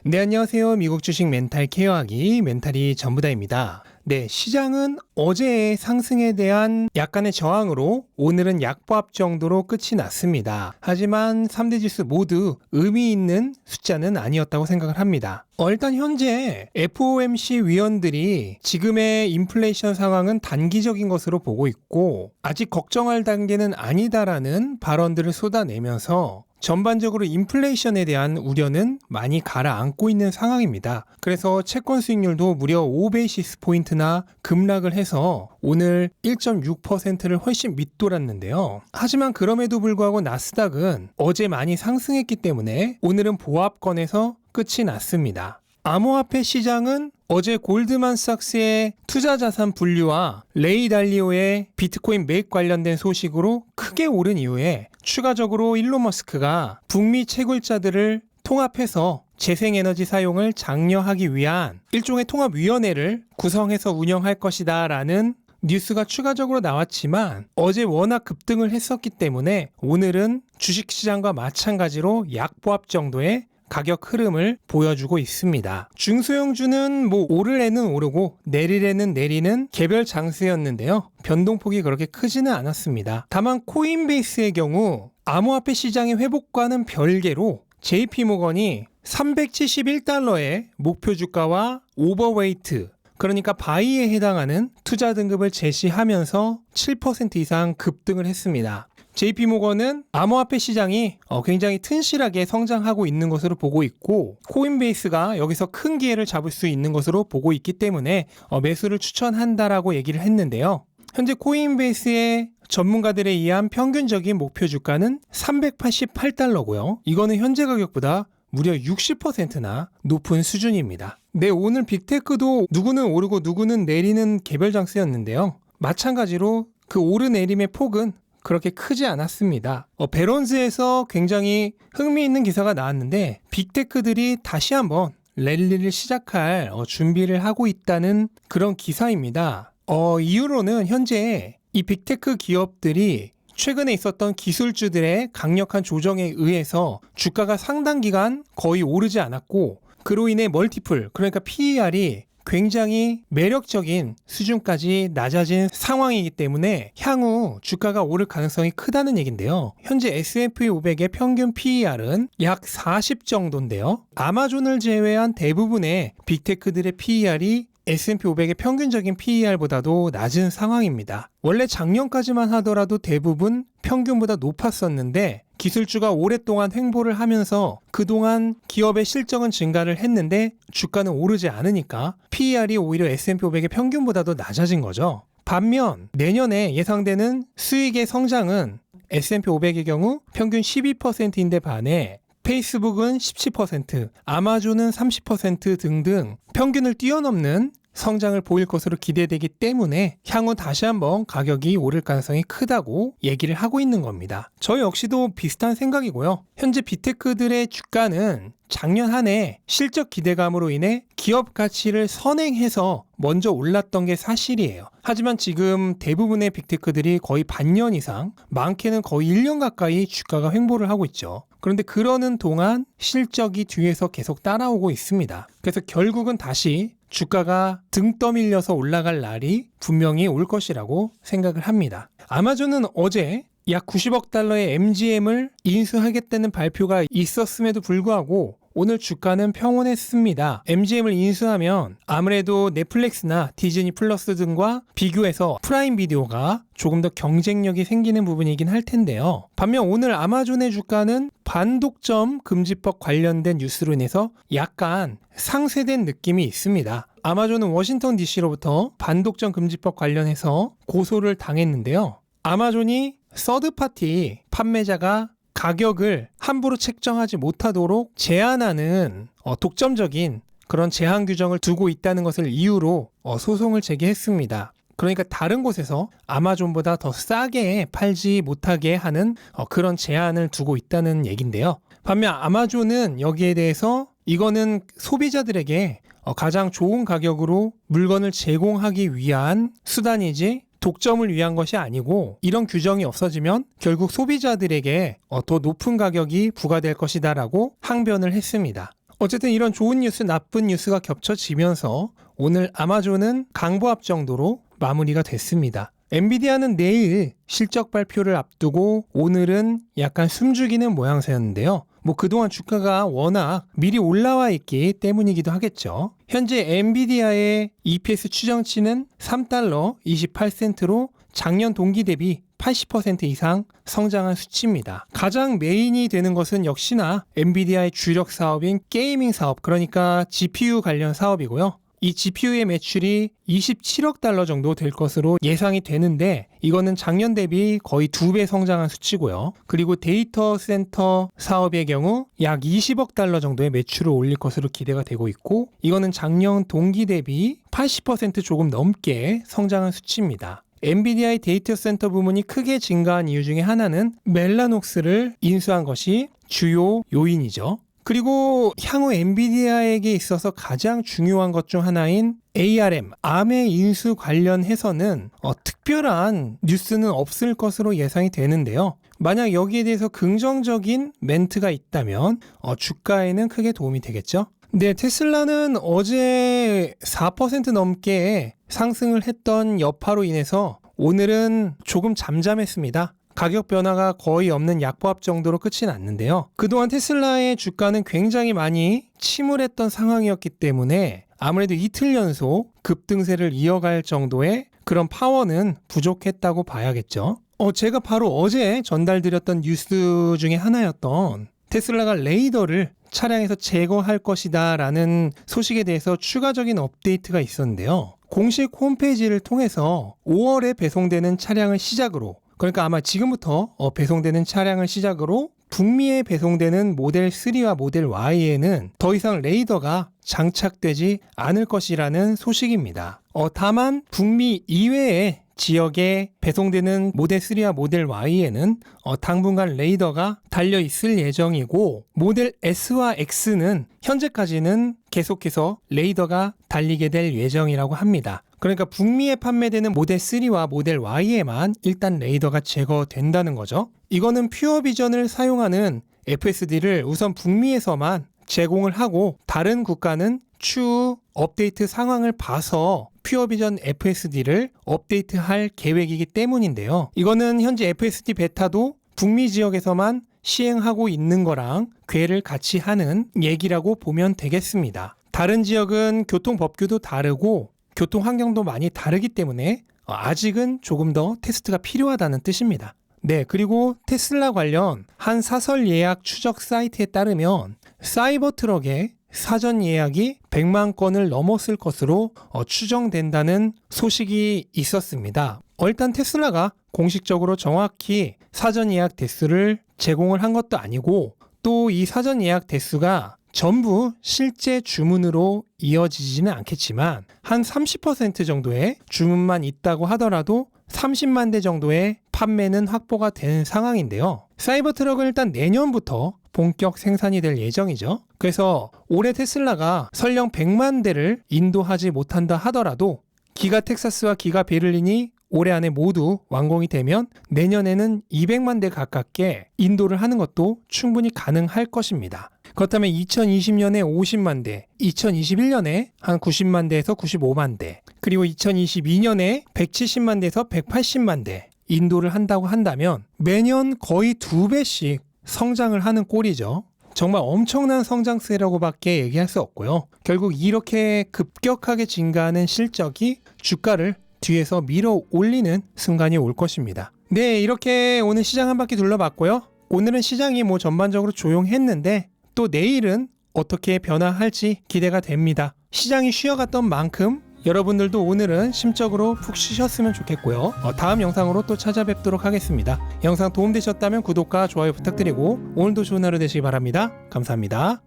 네, 안녕하세요. 미국 주식 멘탈 케어하기 멘탈이 전부다입니다. 네, 시장은 어제의 상승에 대한 약간의 저항으로 오늘은 약보합 정도로 끝이 났습니다. 하지만 3대 지수 모두 의미 있는 숫자는 아니었다고 생각을 합니다. 일단 현재 FOMC 위원들이 지금의 인플레이션 상황은 단기적인 것으로 보고 있고 아직 걱정할 단계는 아니다라는 발언들을 쏟아내면서 전반적으로 인플레이션에 대한 우려는 많이 가라앉고 있는 상황입니다. 그래서 채권 수익률도 무려 5베이시스 포인트나 급락을 해서 오늘 1.6%를 훨씬 밑돌았는데요. 하지만 그럼에도 불구하고 나스닥은 어제 많이 상승했기 때문에 오늘은 보합권에서 끝이 났습니다. 암호화폐 시장은 어제 골드만삭스의 투자자산 분류와 레이 달리오의 비트코인 매입 관련된 소식으로 크게 오른 이후에 추가적으로 일론 머스크가 북미 채굴자들을 통합해서 재생에너지 사용을 장려하기 위한 일종의 통합위원회를 구성해서 운영할 것이다 라는 뉴스가 추가적으로 나왔지만 어제 워낙 급등을 했었기 때문에 오늘은 주식시장과 마찬가지로 약보합 정도의 가격 흐름을 보여주고 있습니다. 중소형주는 오를에는 오르고 내릴에는 내리는 개별 장세였는데요. 변동폭이 그렇게 크지는 않았습니다. 다만 코인베이스의 경우 암호화폐 시장의 회복과는 별개로 JP모건이 371달러의 목표 주가와 오버웨이트, 그러니까 바이에 해당하는 투자 등급을 제시하면서 7% 이상 급등을 했습니다. JP모건은 암호화폐 시장이 굉장히 튼실하게 성장하고 있는 것으로 보고 있고 코인베이스가 여기서 큰 기회를 잡을 수 있는 것으로 보고 있기 때문에 매수를 추천한다라고 얘기를 했는데요. 현재 코인베이스의 전문가들에 의한 평균적인 목표 주가는 388달러고요. 이거는 현재 가격보다 무려 60%나 높은 수준입니다. 네, 오늘 빅테크도 누구는 오르고 누구는 내리는 개별 장세였는데요. 마찬가지로 그 오르내림의 폭은 그렇게 크지 않았습니다. 베런즈에서 굉장히 흥미있는 기사가 나왔는데 빅테크들이 다시 한번 랠리를 시작할 준비를 하고 있다는 그런 기사입니다. 이유로는 현재 이 빅테크 기업들이 최근에 있었던 기술주들의 강력한 조정에 의해서 주가가 상당 기간 거의 오르지 않았고 그로 인해 멀티플, 그러니까 PER이 굉장히 매력적인 수준까지 낮아진 상황이기 때문에 향후 주가가 오를 가능성이 크다는 얘긴데요. 현재 S&P 500의 평균 PER은 약 40 정도인데요. 아마존을 제외한 대부분의 빅테크들의 PER이 S&P 500의 평균적인 PER보다도 낮은 상황입니다. 원래 작년까지만 하더라도 대부분 평균보다 높았었는데 기술주가 오랫동안 횡보를 하면서 그동안 기업의 실적은 증가를 했는데 주가는 오르지 않으니까 PER이 오히려 S&P 500의 평균보다도 낮아진 거죠. 반면 내년에 예상되는 수익의 성장은 S&P 500의 경우 평균 12%인데 반해 페이스북은 17%, 아마존은 30% 등등 평균을 뛰어넘는 성장을 보일 것으로 기대되기 때문에 향후 다시 한번 가격이 오를 가능성이 크다고 얘기를 하고 있는 겁니다. 저 역시도 비슷한 생각이고요. 현재 빅테크들의 주가는 작년 한 해 실적 기대감으로 인해 기업 가치를 선행해서 먼저 올랐던 게 사실이에요. 하지만 지금 대부분의 빅테크들이 거의 반년 이상, 많게는 거의 1년 가까이 주가가 횡보를 하고 있죠. 그런데 그러는 동안 실적이 뒤에서 계속 따라오고 있습니다. 그래서 결국은 다시 주가가 등 떠밀려서 올라갈 날이 분명히 올 것이라고 생각을 합니다. 아마존은 어제 약 90억 달러의 MGM을 인수하겠다는 발표가 있었음에도 불구하고 오늘 주가는 평온했습니다. MGM을 인수하면 아무래도 넷플릭스나 디즈니 플러스 등과 비교해서 프라임 비디오가 조금 더 경쟁력이 생기는 부분이긴 할 텐데요. 반면 오늘 아마존의 주가는 반독점 금지법 관련된 뉴스로 인해서 약간 상쇄된 느낌이 있습니다. 아마존은 워싱턴 DC로부터 반독점 금지법 관련해서 고소를 당했는데요. 아마존이 서드파티 판매자가 가격을 함부로 책정하지 못하도록 제한하는 독점적인 그런 제한 규정을 두고 있다는 것을 이유로 소송을 제기했습니다. 그러니까 다른 곳에서 아마존보다 더 싸게 팔지 못하게 하는 그런 제한을 두고 있다는 얘긴데요. 반면 아마존은 여기에 대해서 이거는 소비자들에게 가장 좋은 가격으로 물건을 제공하기 위한 수단이지 독점을 위한 것이 아니고 이런 규정이 없어지면 결국 소비자들에게 더 높은 가격이 부과될 것이다 라고 항변을 했습니다. 어쨌든 이런 좋은 뉴스, 나쁜 뉴스가 겹쳐지면서 오늘 아마존은 강보합 정도로 마무리가 됐습니다. 엔비디아는 내일 실적 발표를 앞두고 오늘은 약간 숨죽이는 모양새였는데요. 그동안 주가가 워낙 미리 올라와 있기 때문이기도 하겠죠. 현재 엔비디아의 EPS 추정치는 3달러 28센트로 작년 동기 대비 80% 이상 성장한 수치입니다. 가장 메인이 되는 것은 역시나 엔비디아의 주력 사업인 게이밍 사업, 그러니까 GPU 관련 사업이고요. 이 GPU의 매출이 27억 달러 정도 될 것으로 예상이 되는데 이거는 작년 대비 거의 2배 성장한 수치고요. 그리고 데이터 센터 사업의 경우 약 20억 달러 정도의 매출을 올릴 것으로 기대가 되고 있고 이거는 작년 동기 대비 80% 조금 넘게 성장한 수치입니다. 엔비디아의 데이터 센터 부문이 크게 증가한 이유 중에 하나는 멜라녹스를 인수한 것이 주요 요인이죠. 그리고 향후 엔비디아에게 있어서 가장 중요한 것 중 하나인 ARM, ARM의 인수 관련해서는 특별한 뉴스는 없을 것으로 예상이 되는데요. 만약 여기에 대해서 긍정적인 멘트가 있다면 주가에는 크게 도움이 되겠죠. 네, 테슬라는 어제 4% 넘게 상승을 했던 여파로 인해서 오늘은 조금 잠잠했습니다. 가격 변화가 거의 없는 약보합 정도로 끝이 났는데요. 그동안 테슬라의 주가는 굉장히 많이 침울했던 상황이었기 때문에 아무래도 이틀 연속 급등세를 이어갈 정도의 그런 파워는 부족했다고 봐야겠죠. 제가 바로 어제 전달드렸던 뉴스 중에 하나였던 테슬라가 레이더를 차량에서 제거할 것이다 라는 소식에 대해서 추가적인 업데이트가 있었는데요. 공식 홈페이지를 통해서 5월에 배송되는 차량을 시작으로, 그러니까 아마 지금부터 배송되는 차량을 시작으로 북미에 배송되는 모델 3와 모델 Y에는 더 이상 레이더가 장착되지 않을 것이라는 소식입니다. 다만 북미 이외의 지역에 배송되는 모델 3와 모델 Y에는 당분간 레이더가 달려 있을 예정이고 모델 S와 X는 현재까지는 계속해서 레이더가 달리게 될 예정이라고 합니다. 그러니까 북미에 판매되는 모델 3와 모델 Y에만 일단 레이더가 제거된다는 거죠. 이거는 퓨어비전을 사용하는 FSD를 우선 북미에서만 제공을 하고 다른 국가는 추후 업데이트 상황을 봐서 퓨어비전 FSD를 업데이트할 계획이기 때문인데요. 이거는 현재 FSD 베타도 북미 지역에서만 시행하고 있는 거랑 궤를 같이 하는 얘기라고 보면 되겠습니다. 다른 지역은 교통 법규도 다르고 교통 환경도 많이 다르기 때문에 아직은 조금 더 테스트가 필요하다는 뜻입니다. 네, 그리고 테슬라 관련 한 사설 예약 추적 사이트에 따르면 사이버 트럭의 사전 예약이 100만 건을 넘었을 것으로 추정된다는 소식이 있었습니다. 일단 테슬라가 공식적으로 정확히 사전 예약 대수를 제공을 한 것도 아니고 또 이 사전 예약 대수가 전부 실제 주문으로 이어지지는 않겠지만 한 30% 정도의 주문만 있다고 하더라도 30만 대 정도의 판매는 확보가 된 상황인데요. 사이버 트럭은 일단 내년부터 본격 생산이 될 예정이죠. 그래서 올해 테슬라가 설령 100만 대를 인도하지 못한다 하더라도 기가 텍사스와 기가 베를린이 올해 안에 모두 완공이 되면 내년에는 200만 대 가깝게 인도를 하는 것도 충분히 가능할 것입니다. 그렇다면 2020년에 50만 대, 2021년에 한 90만 대에서 95만 대, 그리고 2022년에 170만 대에서 180만 대 인도를 한다고 한다면 매년 거의 2배씩 성장을 하는 꼴이죠. 정말 엄청난 성장세라고밖에 얘기할 수 없고요. 결국 이렇게 급격하게 증가하는 실적이 주가를 뒤에서 밀어 올리는 순간이 올 것입니다. 네, 이렇게 오늘 시장 한 바퀴 둘러봤고요. 오늘은 시장이 전반적으로 조용했는데 또 내일은 어떻게 변화할지 기대가 됩니다. 시장이 쉬어갔던 만큼 여러분들도 오늘은 심적으로 푹 쉬셨으면 좋겠고요. 다음 영상으로 또 찾아뵙도록 하겠습니다. 영상 도움되셨다면 구독과 좋아요 부탁드리고 오늘도 좋은 하루 되시기 바랍니다. 감사합니다.